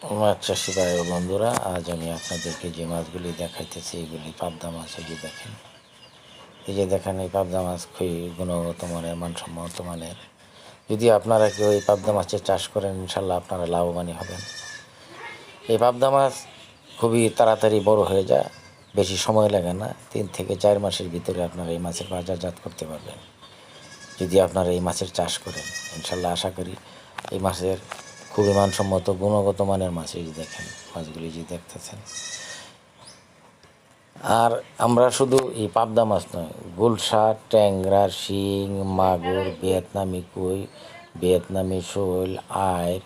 মাছ চাষি ভাই ও বন্ধুরা, আজ আমি আপনাদেরকে যে মাছগুলি দেখাইতেছি এগুলি পাবদা মাছ। এই যে দেখেন এই পাবদা মাছ খুবই গুণগত মানের, মানসম্মত মানের। যদি আপনারা কেউ এই পাবদা মাছের চাষ করেন, ইনশাল্লাহ আপনারা লাভবানই হবেন। এই পাবদা মাছ খুবই তাড়াতাড়ি বড় হয়ে যায়, বেশি সময় লাগে না। 3 থেকে 4 মাসের ভিতরে আপনারা এই মাছের বাজারজাত করতে পারবেন যদি আপনারা এই মাছের চাষ করেন। ইনশাল্লাহ আশা করি এই মাছের খুবই মানসম্মত গুণগত মানের মাছ। এই যে দেখেন মাছগুলি যে দেখতেছেন। আর আমরা শুধু এই পাবদা মাছ নয়, গুলশা, ট্যাংরা, শিং, মাগুর, ভিয়েতনামি কই, ভিয়েতনামি শোল, আইর,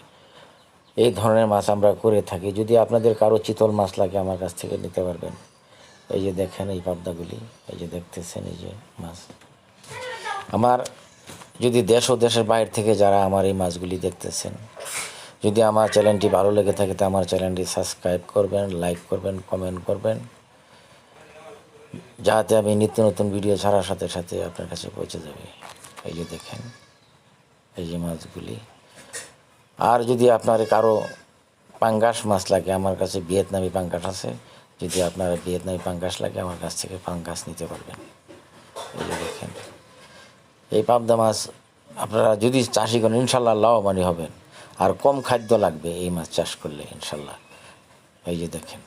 এই ধরনের মাছ আমরা করে থাকি। যদি আপনাদের কারো চিতল মাছ লাগে আমার কাছ থেকে নিতে পারবেন। এই যে দেখেন এই পাবদাগুলি, এই যে দেখতেছেন এই যে মাছ। আমার যদি দেশ ও দেশের বাইরে থেকে যারা আমার এই মাছগুলি দেখতেছেন, যদি আমার চ্যানেলটি ভালো লেগে থাকে তো আমার চ্যানেলটি সাবস্ক্রাইব করবেন, লাইক করবেন, কমেন্ট করবেন, যাতে আমি নিত্য নতুন ভিডিও ছাড়ার সাথে সাথে আপনার কাছে পৌঁছে যাবে। এই যে দেখেন এই যে মাছগুলি। আর যদি আপনার কারো পাঙ্গাস মাছ লাগে, আমার কাছে ভিয়েতনামি পাঙ্গাস আছে। যদি আপনার ভিয়েতনামি পাঙ্গাস লাগে আমার কাছ থেকে পাঙ্গাস নিতে পারবেন। এই যে দেখেন এই পাবদা মাছ আপনারা যদি চাষি করেন ইনশাল্লাহ লাভবানই হবেন। আর কম খাদ্য লাগবে এই মাছ চাষ করলে ইনশাল্লাহ। এই যে দেখেন